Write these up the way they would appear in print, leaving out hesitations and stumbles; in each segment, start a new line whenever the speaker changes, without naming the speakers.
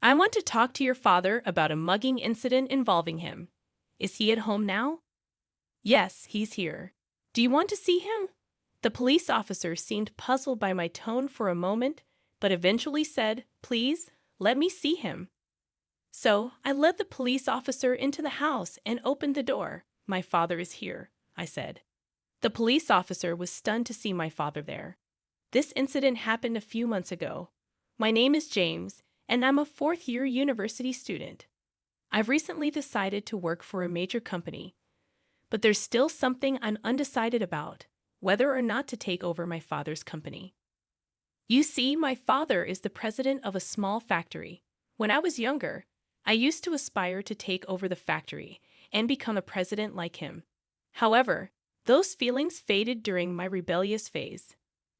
I want to talk to your father about a mugging incident involving him. Is he at home now? Yes, he's here. Do you want to see him? The police officer seemed puzzled by my tone for a moment, but eventually said, "Please, let me see him." So I led the police officer into the house and opened the door. "My father is here," I said. The police officer was stunned to see my father there. "This incident happened a few months ago. My name is James, and I'm a fourth-year university student. I've recently decided to work for a major company, but there's still something I'm undecided about, whether or not to take over my father's company. You see, my father is the president of a small factory. When I was younger, I used to aspire to take over the factory and become a president like him. However, those feelings faded during my rebellious phase.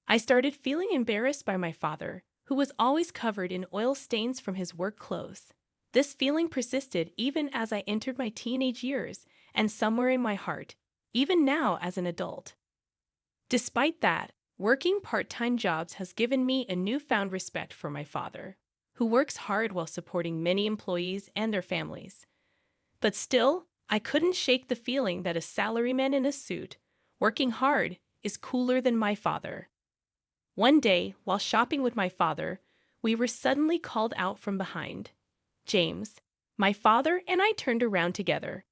I started feeling embarrassed by my father, who was always covered in oil stains from his work clothes. This feeling persisted even as I entered my teenage years and somewhere in my heart, even now as an adult. Despite that, working part-time jobs has given me a newfound respect for my father, who works hard while supporting many employees and their families. But still, I couldn't shake the feeling that a salaryman in a suit, working hard, is cooler than my father. One day, while shopping with my father, we were suddenly called out from behind. James, my father, and I turned around together.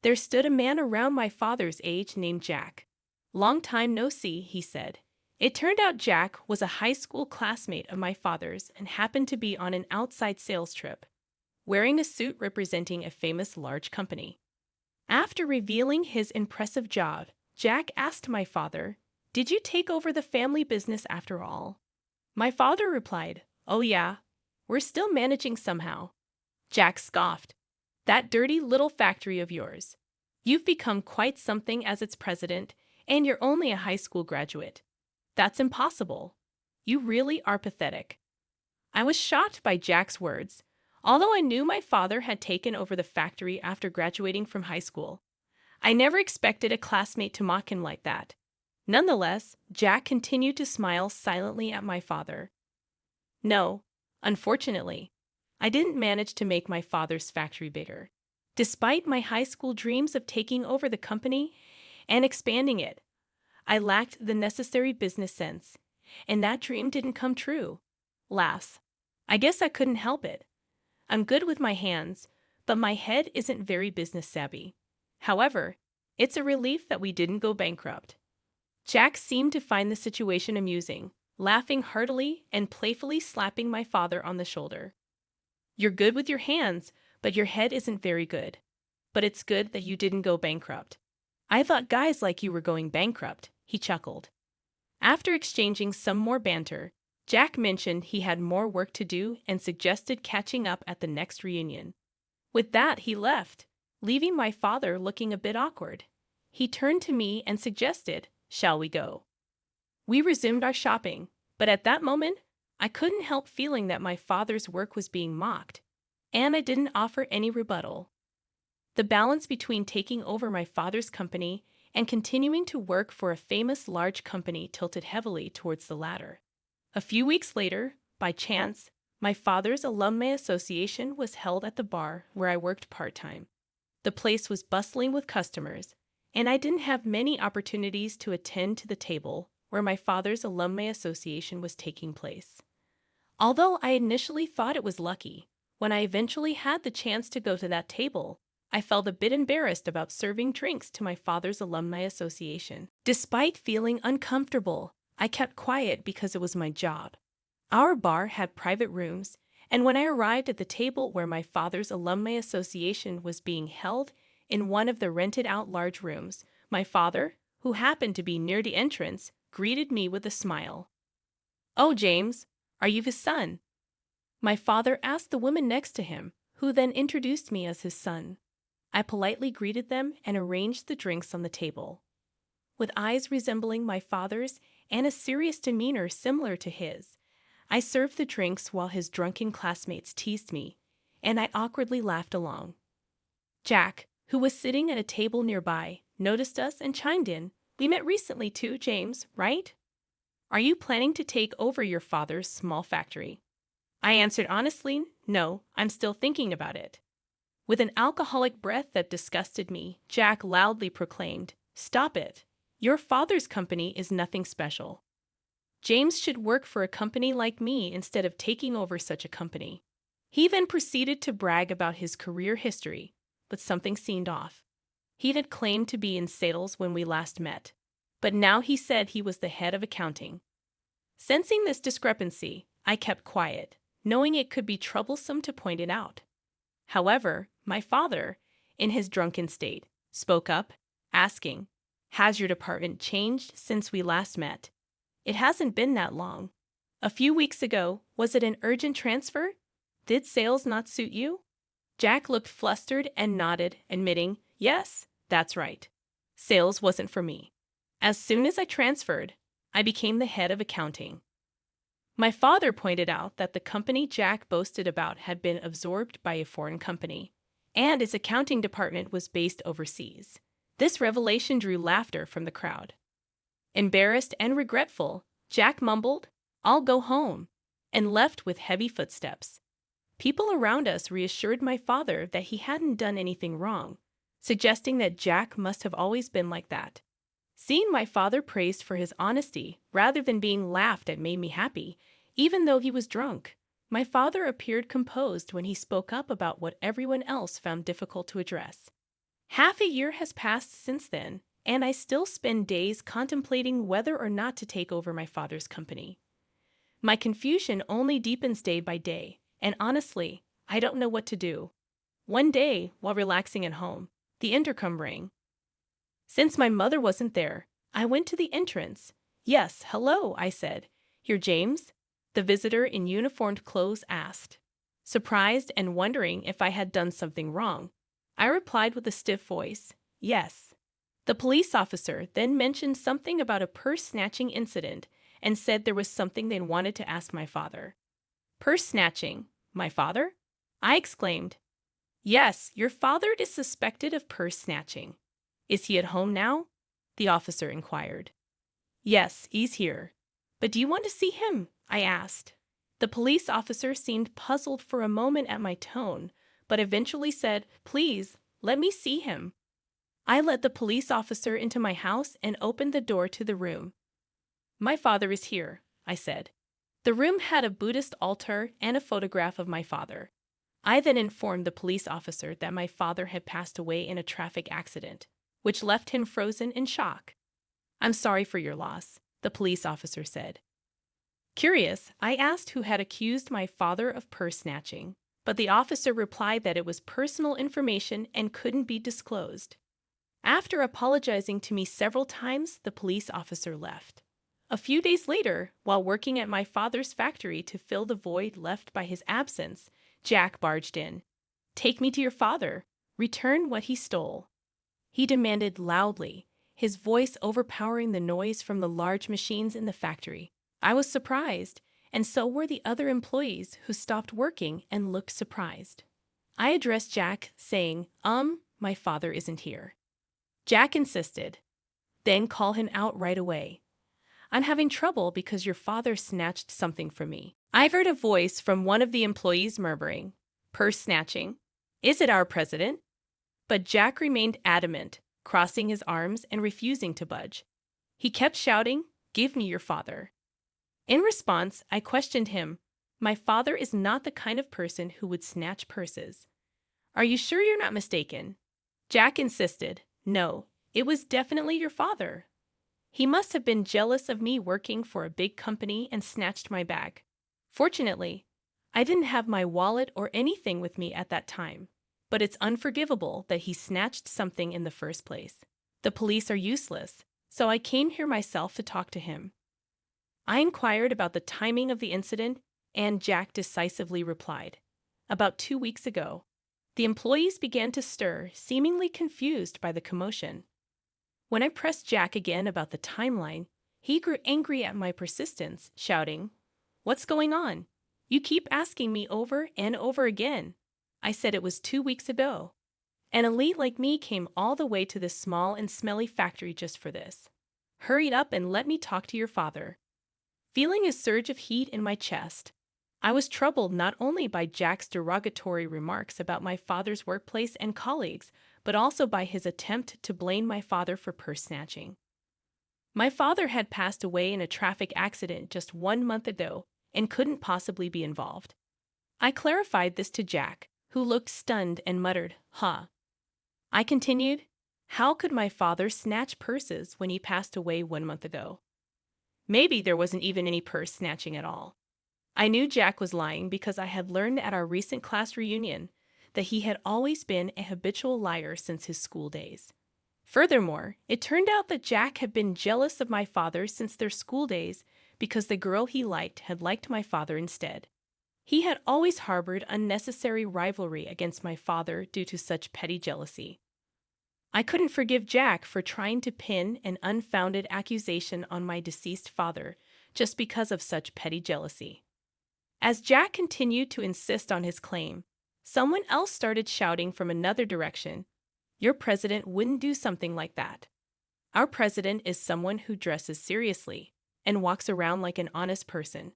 There stood a man around my father's age named Jack. "Long time no see," he said. It turned out Jack was a high school classmate of my father's and happened to be on an outside sales trip, wearing a suit representing a famous large company. After revealing his impressive job, Jack asked my father, "Did you take over the family business after all?" My father replied, "Oh yeah, we're still managing somehow." Jack scoffed. "That dirty little factory of yours. You've become quite something as its president, and you're only a high school graduate. That's impossible. You really are pathetic." I was shocked by Jack's words. Although I knew my father had taken over the factory after graduating from high school, I never expected a classmate to mock him like that. Nonetheless, Jack continued to smile silently at my father. No, unfortunately, I didn't manage to make my father's factory bigger. Despite my high school dreams of taking over the company and expanding it, I lacked the necessary business sense, and that dream didn't come true. Laughs. I guess I couldn't help it. I'm good with my hands, but my head isn't very business savvy. However, it's a relief that we didn't go bankrupt. Jack seemed to find the situation amusing, laughing heartily and playfully slapping my father on the shoulder. "You're good with your hands, but your head isn't very good. But it's good that you didn't go bankrupt. I thought guys like you were going bankrupt," he chuckled. After exchanging some more banter, Jack mentioned he had more work to do and suggested catching up at the next reunion. With that, he left, leaving my father looking a bit awkward. He turned to me and suggested, "Shall we go?" We resumed our shopping, but at that moment, I couldn't help feeling that my father's work was being mocked, and I didn't offer any rebuttal. The balance between taking over my father's company and continuing to work for a famous large company tilted heavily towards the latter. A few weeks later, by chance, my father's alumni association was held at the bar where I worked part-time. The place was bustling with customers, and I didn't have many opportunities to attend to the table where my father's alumni association was taking place. Although I initially thought it was lucky, when I eventually had the chance to go to that table, I felt a bit embarrassed about serving drinks to my father's alumni association. Despite feeling uncomfortable, I kept quiet because it was my job. Our bar had private rooms, and when I arrived at the table where my father's alumni association was being held in one of the rented-out large rooms, my father, who happened to be near the entrance, greeted me with a smile. "Oh, James, are you his son?" My father asked the woman next to him, who then introduced me as his son. I politely greeted them and arranged the drinks on the table. With eyes resembling my father's and a serious demeanor similar to his, I served the drinks while his drunken classmates teased me, and I awkwardly laughed along. Jack, who was sitting at a table nearby, noticed us and chimed in. "We met recently too, James, right? Are you planning to take over your father's small factory?" I answered honestly, no, I'm still thinking about it. With an alcoholic breath that disgusted me, Jack loudly proclaimed, "Stop it. Your father's company is nothing special. James should work for a company like me instead of taking over such a company." He then proceeded to brag about his career history, but something seemed off. He had claimed to be in sales when we last met, but now he said he was the head of accounting. Sensing this discrepancy, I kept quiet, knowing it could be troublesome to point it out. However, my father, in his drunken state, spoke up, asking, "Has your department changed since we last met?" "It hasn't been that long. A few weeks ago, was it an urgent transfer? Did sales not suit you?" Jack looked flustered and nodded, admitting, "Yes, that's right. Sales wasn't for me. As soon as I transferred, I became the head of accounting." My father pointed out that the company Jack boasted about had been absorbed by a foreign company, and its accounting department was based overseas. This revelation drew laughter from the crowd. Embarrassed and regretful, Jack mumbled, "I'll go home," and left with heavy footsteps. People around us reassured my father that he hadn't done anything wrong, suggesting that Jack must have always been like that. Seeing my father praised for his honesty rather than being laughed at made me happy, even though he was drunk. My father appeared composed when he spoke up about what everyone else found difficult to address. Half a year has passed since then, and I still spend days contemplating whether or not to take over my father's company. My confusion only deepens day by day, and honestly, I don't know what to do. One day, while relaxing at home, the intercom rang. Since my mother wasn't there, I went to the entrance. "Yes, hello," I said. "You're James?" The visitor in uniformed clothes asked. Surprised and wondering if I had done something wrong, I replied with a stiff voice, "Yes." The police officer then mentioned something about a purse-snatching incident and said there was something they wanted to ask my father. "Purse-snatching? My father?" I exclaimed. "Yes, your father is suspected of purse-snatching." "Is he at home now?" the officer inquired. "Yes, he's here." "But do you want to see him?" I asked. The police officer seemed puzzled for a moment at my tone, but eventually said, "Please, let me see him." I led the police officer into my house and opened the door to the room. "My father is here," I said. The room had a Buddhist altar and a photograph of my father. I then informed the police officer that my father had passed away in a traffic accident, which left him frozen in shock. "I'm sorry for your loss," the police officer said. Curious, I asked who had accused my father of purse snatching, but the officer replied that it was personal information and couldn't be disclosed. After apologizing to me several times, the police officer left. A few days later, while working at my father's factory to fill the void left by his absence, Jack barged in. "Take me to your father. Return what he stole," he demanded loudly, his voice overpowering the noise from the large machines in the factory. I was surprised, and so were the other employees who stopped working and looked surprised. I addressed Jack, saying, "My father isn't here." Jack insisted. "Then call him out right away. I'm having trouble because your father snatched something from me." I heard a voice from one of the employees murmuring, "Purse snatching? Is it our president?" But Jack remained adamant, crossing his arms and refusing to budge. He kept shouting, "Give me your father." In response, I questioned him. "My father is not the kind of person who would snatch purses. Are you sure you're not mistaken?" Jack insisted, "No, it was definitely your father. He must have been jealous of me working for a big company and snatched my bag. Fortunately, I didn't have my wallet or anything with me at that time, but it's unforgivable that he snatched something in the first place. The police are useless, so I came here myself to talk to him." I inquired about the timing of the incident, and Jack decisively replied, "About 2 weeks ago." The employees began to stir, seemingly confused by the commotion. When I pressed Jack again about the timeline, he grew angry at my persistence, shouting, "What's going on? You keep asking me over and over again." I said it was 2 weeks ago. An elite like me came all the way to this small and smelly factory just for this. Hurry up and let me talk to your father. Feeling a surge of heat in my chest, I was troubled not only by Jack's derogatory remarks about my father's workplace and colleagues, but also by his attempt to blame my father for purse snatching. My father had passed away in a traffic accident just 1 month ago and couldn't possibly be involved. I clarified this to Jack, who looked stunned and muttered, "Huh." I continued, "How could my father snatch purses when he passed away 1 month ago? Maybe there wasn't even any purse snatching at all." I knew Jack was lying because I had learned at our recent class reunion that he had always been a habitual liar since his school days. Furthermore, it turned out that Jack had been jealous of my father since their school days because the girl he liked had liked my father instead. He had always harbored unnecessary rivalry against my father due to such petty jealousy. I couldn't forgive Jack for trying to pin an unfounded accusation on my deceased father just because of such petty jealousy. As Jack continued to insist on his claim, someone else started shouting from another direction, "Your president wouldn't do something like that. Our president is someone who dresses seriously and walks around like an honest person."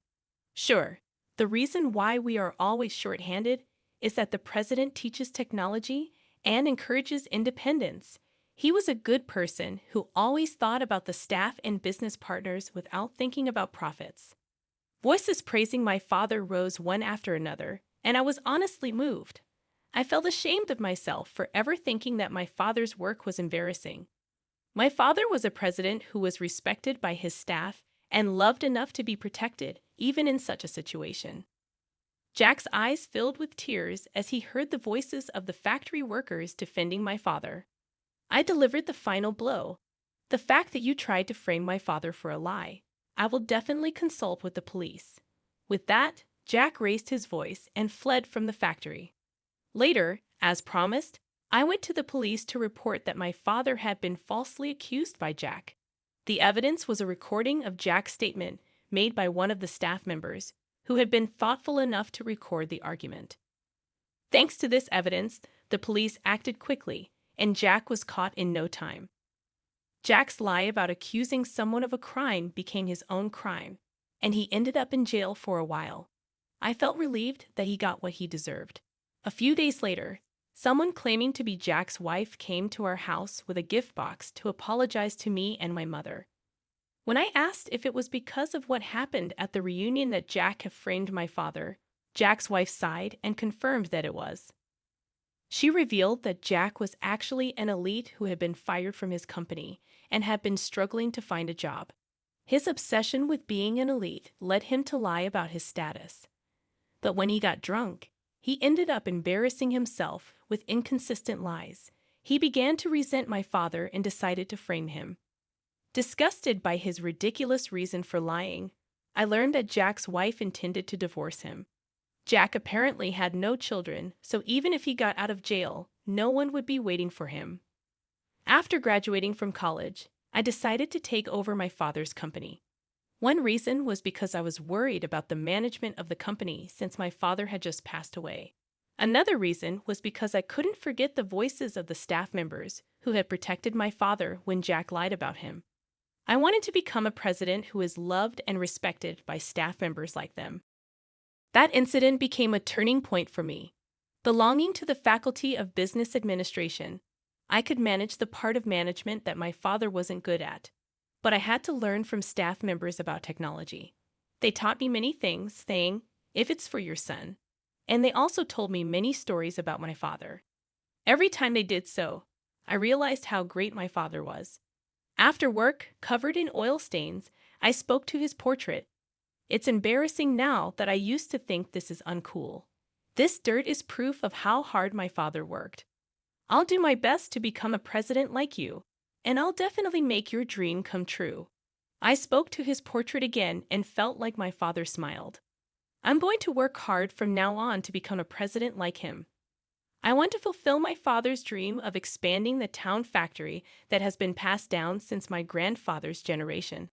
Sure, the reason why we are always short-handed is that the president teaches technology and encourages independence. He was a good person who always thought about the staff and business partners without thinking about profits. Voices praising my father rose one after another, and I was honestly moved. I felt ashamed of myself for ever thinking that my father's work was embarrassing. My father was a president who was respected by his staff and loved enough to be protected, even in such a situation. Jack's eyes filled with tears as he heard the voices of the factory workers defending my father. I delivered the final blow. The fact that you tried to frame my father for a lie. I will definitely consult with the police. With that, Jack raised his voice and fled from the factory. Later, as promised, I went to the police to report that my father had been falsely accused by Jack. The evidence was a recording of Jack's statement made by one of the staff members, who had been thoughtful enough to record the argument. Thanks to this evidence, the police acted quickly, and Jack was caught in no time. Jack's lie about accusing someone of a crime became his own crime, and he ended up in jail for a while. I felt relieved that he got what he deserved. A few days later, someone claiming to be Jack's wife came to our house with a gift box to apologize to me and my mother. When I asked if it was because of what happened at the reunion that Jack had framed my father, Jack's wife sighed and confirmed that it was. She revealed that Jack was actually an elite who had been fired from his company and had been struggling to find a job. His obsession with being an elite led him to lie about his status. But when he got drunk, he ended up embarrassing himself with inconsistent lies. He began to resent my father and decided to frame him. Disgusted by his ridiculous reason for lying, I learned that Jack's wife intended to divorce him. Jack apparently had no children, so even if he got out of jail, no one would be waiting for him. After graduating from college, I decided to take over my father's company. One reason was because I was worried about the management of the company since my father had just passed away. Another reason was because I couldn't forget the voices of the staff members who had protected my father when Jack lied about him. I wanted to become a president who is loved and respected by staff members like them. That incident became a turning point for me. Belonging to the Faculty of Business Administration, I could manage the part of management that my father wasn't good at, but I had to learn from staff members about technology. They taught me many things, saying, "If it's for your son," and they also told me many stories about my father. Every time they did so, I realized how great my father was. After work, covered in oil stains, I spoke to his portrait. It's embarrassing now that I used to think this is uncool. This dirt is proof of how hard my father worked. I'll do my best to become a president like you, and I'll definitely make your dream come true. I spoke to his portrait again and felt like my father smiled. I'm going to work hard from now on to become a president like him. I want to fulfill my father's dream of expanding the town factory that has been passed down since my grandfather's generation.